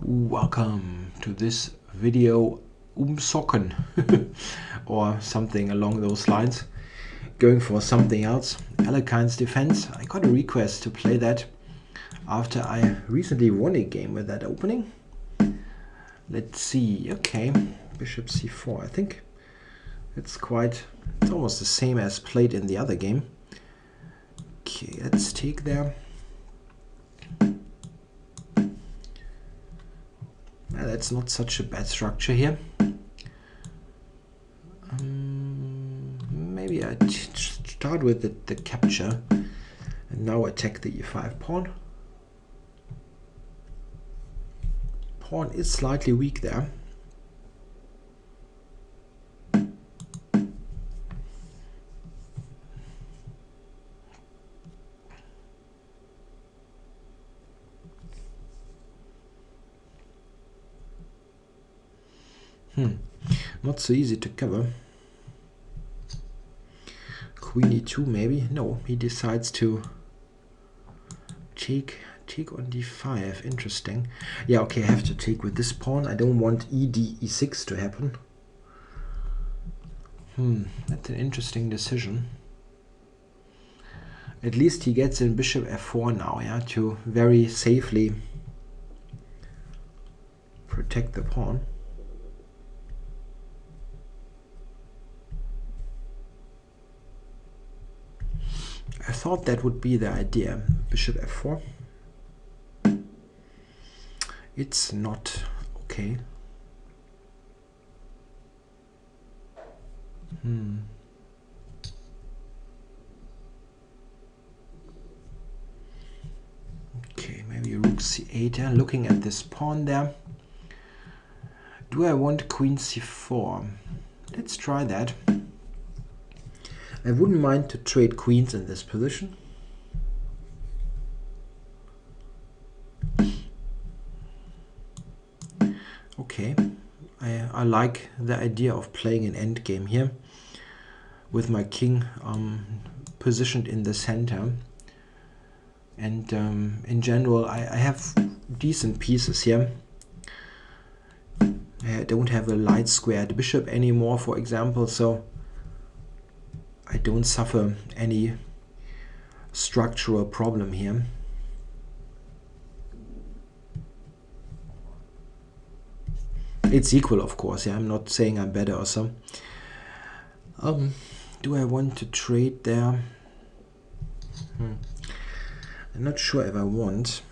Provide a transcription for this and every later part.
Welcome to this video, umsokn or something along those lines. Going for something else, Alekhine's Defense. I got a request to play that after I recently won a game with that opening. Let's see. Okay, bishop c4. I think it's almost the same as played in the other game. Okay, let's take there. That's not such a bad structure here. Maybe I start with the capture and now attack the e5 pawn. Pawn is slightly weak there. Not so easy to cover. Queen e2 maybe? No, he decides to take on d5. Interesting. Yeah, okay, I have to take with this pawn. I don't want e6 to happen. That's an interesting decision. At least he gets in bishop f4 now, yeah, to very safely protect the pawn. I thought that would be the idea. Bishop f4. It's not okay. Okay, maybe rook c8. Looking at this pawn there. Do I want queen c4? Let's try that. I wouldn't mind to trade queens in this position. Okay, I like the idea of playing an endgame here with my king positioned in the center. And in general, I have decent pieces here. I don't have a light squared bishop anymore, for example, so I don't suffer any structural problem here. It's equal, of course. Yeah, I'm not saying I'm better or so. Do I want to trade there? I'm not sure if I want.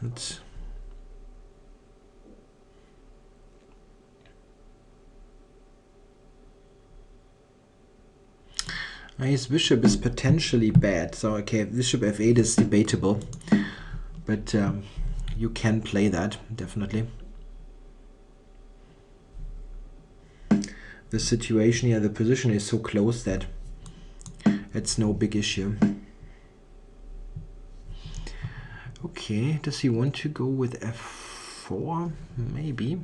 His bishop is potentially bad, so okay, bishop f8 is debatable, but you can play that, definitely. The situation here, the position is so close that it's no big issue. Okay, does he want to go with f4? Maybe.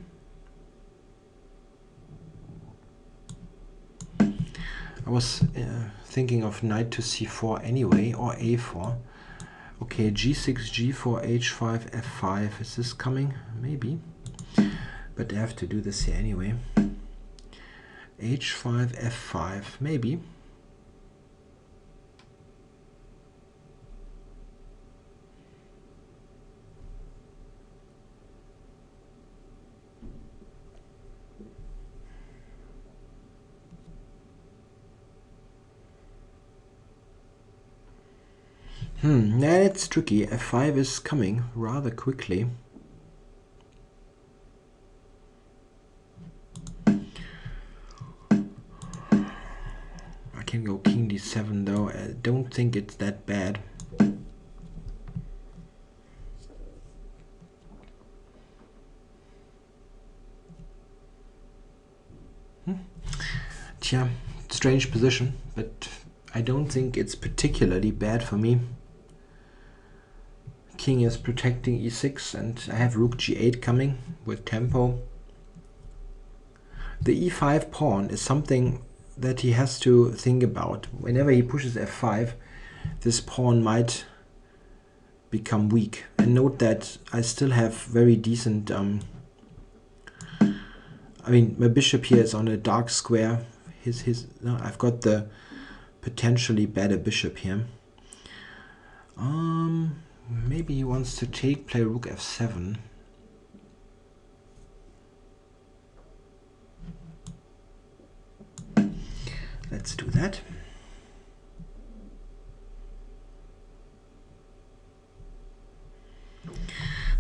I was thinking of knight to c4 anyway, or a4. Okay, g6, g4, h5, f5. Is this coming? Maybe. But I have to do this here anyway. h5, f5. Maybe. That's tricky. f5 is coming rather quickly. I can go king d7 though. I don't think it's that bad. Tja, strange position, but I don't think it's particularly bad for me. King is protecting e6 and I have rook g8 coming with tempo. The e5 pawn is something that he has to think about. Whenever he pushes f5, this pawn might become weak. And note that I still have very decent I mean, my bishop here is on a dark square. No, I've got the potentially better bishop here. Maybe he wants to play rook f7. Let's do that.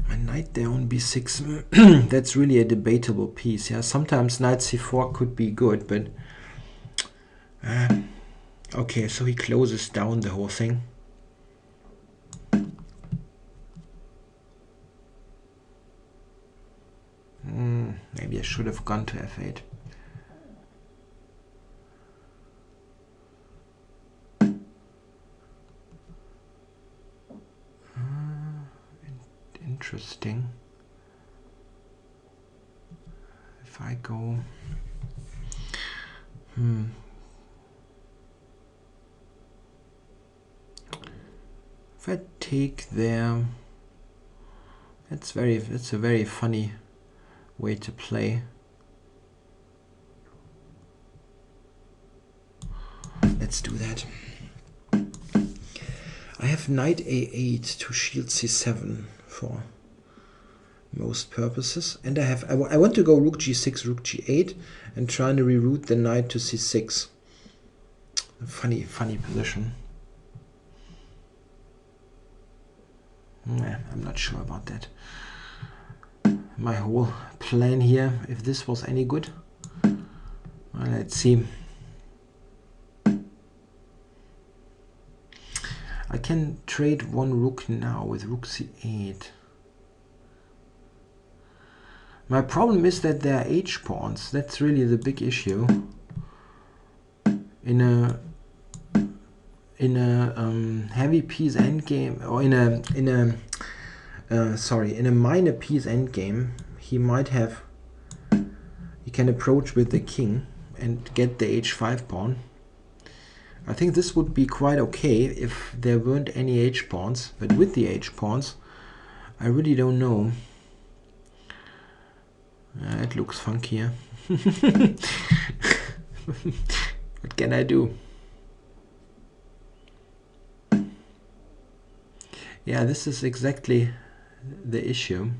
My knight there on b6. That's really a debatable piece. Yeah, sometimes knight c4 could be good, but okay. So he closes down the whole thing. Maybe I should have gone to f8. Interesting. If I go, if I take there, that's a very funny way to play. Let's do that. I have knight a8 to shield c7 for most purposes, and I want to go rook g6, rook g8, and trying to reroute the knight to c6. A funny position. Yeah, I'm not sure about that. My whole plan here, if this was any good. Well, let's see. I can trade one rook now with rook c8. My problem is that there are h pawns. That's really the big issue. In a heavy piece endgame, or in a minor piece endgame, he can approach with the king and get the h5 pawn. I think this would be quite okay if there weren't any h pawns, but with the h pawns, I really don't know. It looks funkier. What can I do? Yeah, this is exactly the issue.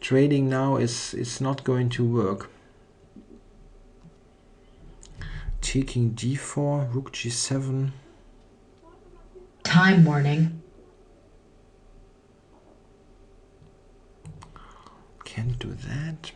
Trading now is not going to work. Taking d4, rook g7. Time warning. Can't do that.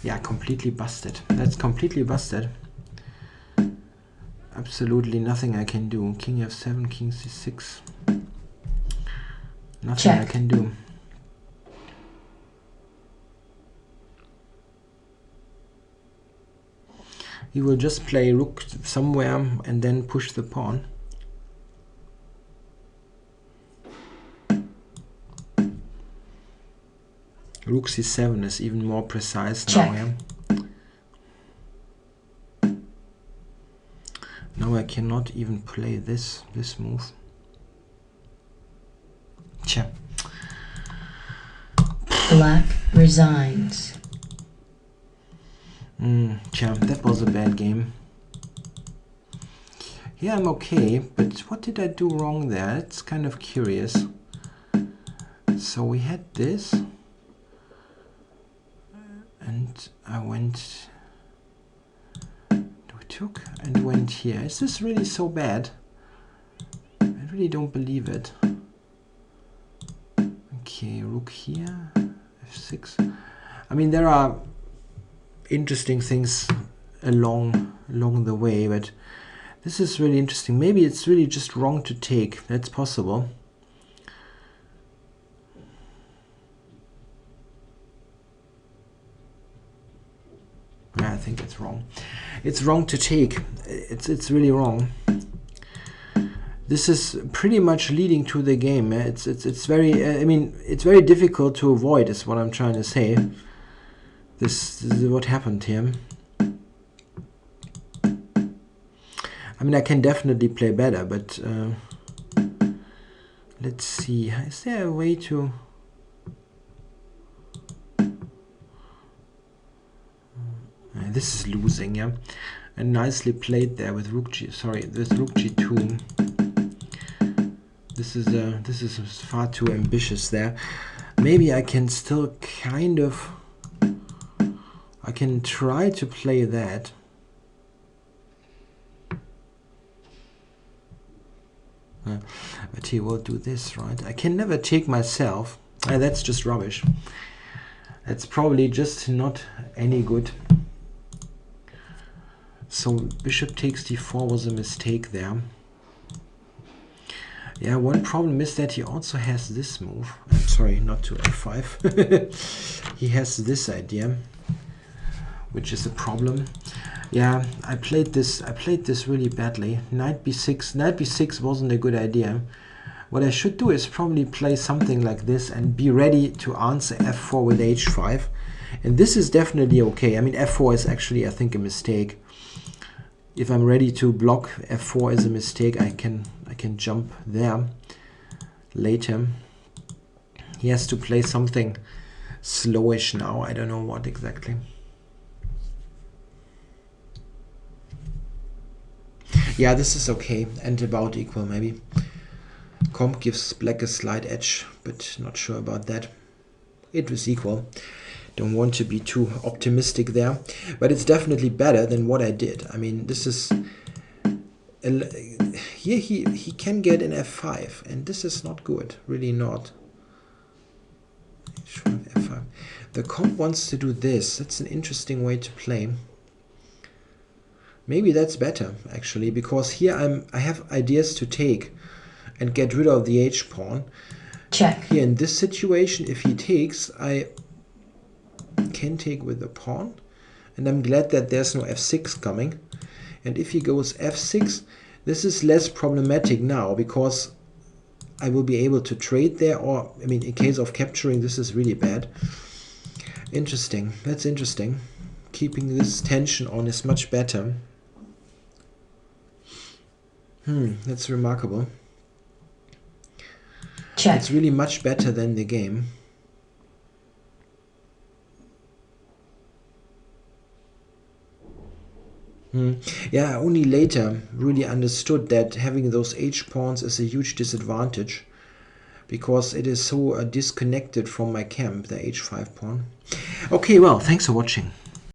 Yeah, completely busted. That's completely busted. Absolutely nothing I can do. King f7, king c6. Nothing I can do. He will just play rook somewhere and then push the pawn. Rook c7 is even more precise now. Yeah? Now I cannot even play this move. Check. Black resigns. That was a bad game. Yeah, I'm okay, but what did I do wrong there? It's kind of curious. So we had this, and I went, took and went here. Is this really so bad? I really don't believe it. Okay, rook here, f6. I mean, there are interesting things along the way, but this is really interesting. Maybe it's really just wrong to take. That's possible. Yeah, I think it's wrong. It's wrong to take. It's really wrong. This is pretty much leading to the game. It's very I mean, it's very difficult to avoid, is what I'm trying to say. This is what happened here. I mean, I can definitely play better, but let's see. Is there a way to... This is losing, yeah. And nicely played there with rook g. Sorry, with rook g2. This is far too ambitious there. Maybe I can still kind of... I can try to play that. But he will do this, right? I can never take myself. That's just rubbish. That's probably just not any good. So bishop takes d4 was a mistake there. Yeah, one problem is that he also has this move. I'm sorry, not to f5. He has this idea, which is a problem. Yeah, I played this really badly. Knight b6. Knight b6 wasn't a good idea. What I should do is probably play something like this and be ready to answer f4 with h5. And this is definitely okay. I mean, f4 is actually, I think, a mistake. If I'm ready to block f4 as a mistake, I can jump there later. He has to play something slowish now. I don't know what exactly. Yeah, this is okay and about equal maybe. Comp gives black a slight edge, but not sure about that. It was equal. Don't want to be too optimistic there, but it's definitely better than what I did. I mean, this is here he can get an f5, and this is not good, really not. F5. The comp wants to do this. That's an interesting way to play. Maybe that's better actually, because here I have ideas to take and get rid of the h pawn. Check. Here in this situation, if he takes, I can take with the pawn, and I'm glad that there's no f6 coming. And if he goes f6, this is less problematic now, because I will be able to trade there, or I mean, in case of capturing, this is really bad. Interesting. That's interesting. Keeping this tension on is much better. That's remarkable. Check. It's really much better than the game. Yeah, only later really understood that having those h pawns is a huge disadvantage, because it is so disconnected from my camp, the h5 pawn. Okay, well, thanks for watching.